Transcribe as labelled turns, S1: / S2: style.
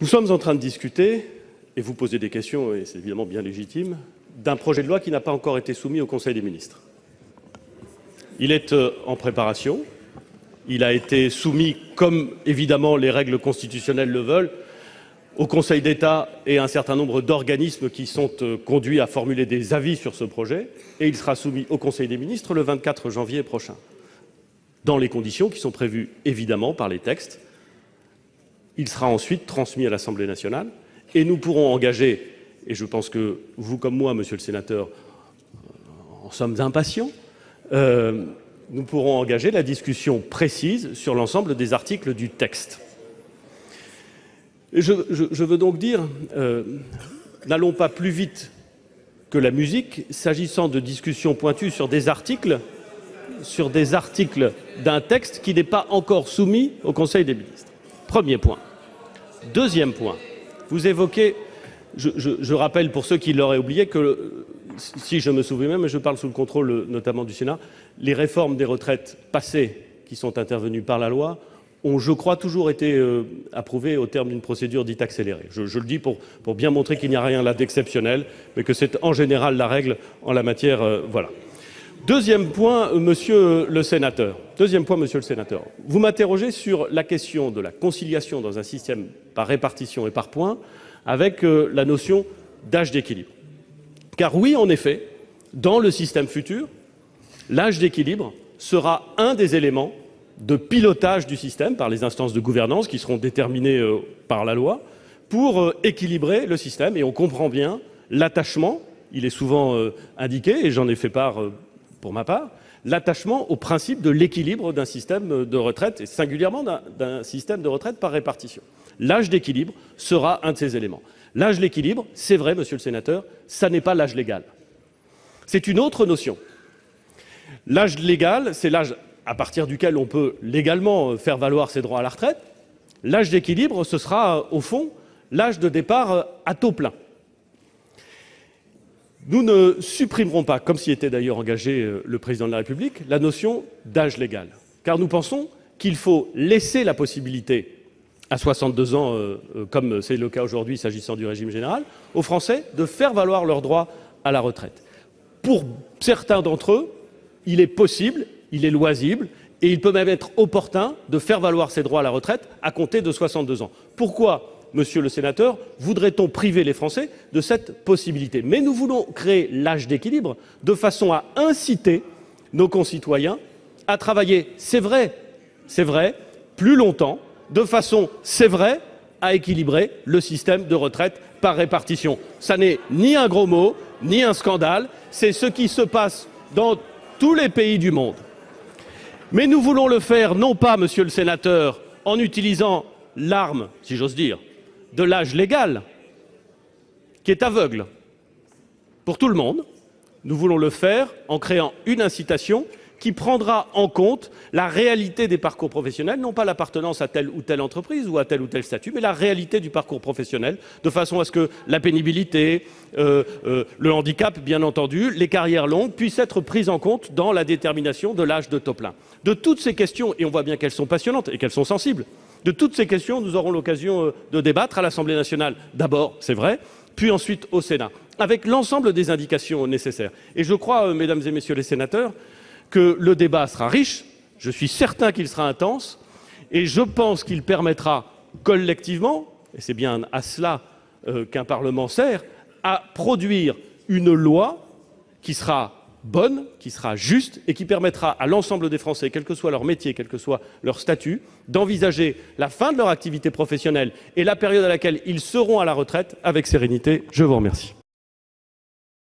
S1: Nous sommes en train de discuter, et vous posez des questions, et c'est évidemment bien légitime, d'un projet de loi qui n'a pas encore été soumis au Conseil des ministres. Il est en préparation. Il a été soumis, comme évidemment les règles constitutionnelles le veulent, au Conseil d'État et à un certain nombre d'organismes qui sont conduits à formuler des avis sur ce projet, et il sera soumis au Conseil des ministres le 24 janvier prochain, dans les conditions qui sont prévues évidemment par les textes. Il sera ensuite transmis à l'Assemblée nationale, et nous pourrons engager, et je pense que vous comme moi, monsieur le sénateur, en sommes impatients, nous pourrons engager la discussion précise sur l'ensemble des articles du texte. Je veux donc dire, n'allons pas plus vite que la musique, s'agissant de discussions pointues sur des articles d'un texte qui n'est pas encore soumis au Conseil des ministres. Premier point. Deuxième point, vous évoquez, je rappelle pour ceux qui l'auraient oublié que, si je me souviens même, et je parle sous le contrôle notamment du Sénat, les réformes des retraites passées qui sont intervenues par la loi ont, je crois, toujours été approuvées au terme d'une procédure dite accélérée. Je le dis pour bien montrer qu'il n'y a rien là d'exceptionnel, mais que c'est en général la règle en la matière. Voilà. Deuxième point, monsieur le sénateur. Vous m'interrogez sur la question de la conciliation dans un système par répartition et par points avec la notion d'âge d'équilibre. Car oui, en effet, dans le système futur, l'âge d'équilibre sera un des éléments de pilotage du système par les instances de gouvernance qui seront déterminées par la loi pour équilibrer le système. Et on comprend bien l'attachement, il est souvent indiqué, et j'en ai fait part pour ma part, l'attachement au principe de l'équilibre d'un système de retraite, et singulièrement d'un système de retraite par répartition. L'âge d'équilibre sera un de ces éléments. L'âge d'équilibre, c'est vrai, monsieur le sénateur, ça n'est pas l'âge légal. C'est une autre notion. L'âge légal, c'est l'âge à partir duquel on peut légalement faire valoir ses droits à la retraite. L'âge d'équilibre, ce sera, au fond, l'âge de départ à taux plein. Nous ne supprimerons pas, comme s'y était d'ailleurs engagé le président de la République, la notion d'âge légal. Car nous pensons qu'il faut laisser la possibilité à 62 ans, comme c'est le cas aujourd'hui s'agissant du régime général, aux Français de faire valoir leurs droits à la retraite. Pour certains d'entre eux, il est possible, il est loisible, et il peut même être opportun de faire valoir ses droits à la retraite à compter de 62 ans. Pourquoi, monsieur le sénateur, voudrait-on priver les Français de cette possibilité? Mais nous voulons créer l'âge d'équilibre de façon à inciter nos concitoyens à travailler, c'est vrai, plus longtemps, de façon, c'est vrai, à équilibrer le système de retraite par répartition. Ça n'est ni un gros mot, ni un scandale, c'est ce qui se passe dans tous les pays du monde. Mais nous voulons le faire, non pas, monsieur le sénateur, en utilisant l'arme, si j'ose dire, de l'âge légal, qui est aveugle pour tout le monde. Nous voulons le faire en créant une incitation qui prendra en compte la réalité des parcours professionnels, non pas l'appartenance à telle ou telle entreprise ou à tel ou tel statut, mais la réalité du parcours professionnel, de façon à ce que la pénibilité, le handicap, bien entendu, les carrières longues puissent être prises en compte dans la détermination de l'âge de taux plein. De toutes ces questions, et on voit bien qu'elles sont passionnantes et qu'elles sont sensibles, de toutes ces questions, nous aurons l'occasion de débattre à l'Assemblée nationale, d'abord, c'est vrai, puis ensuite au Sénat, avec l'ensemble des indications nécessaires. Et je crois, mesdames et messieurs les sénateurs, que le débat sera riche, je suis certain qu'il sera intense, et je pense qu'il permettra collectivement, et c'est bien à cela qu'un Parlement sert, à produire une loi qui sera bonne, qui sera juste, et qui permettra à l'ensemble des Français, quel que soit leur métier, quel que soit leur statut, d'envisager la fin de leur activité professionnelle et la période à laquelle ils seront à la retraite avec sérénité. Je vous remercie.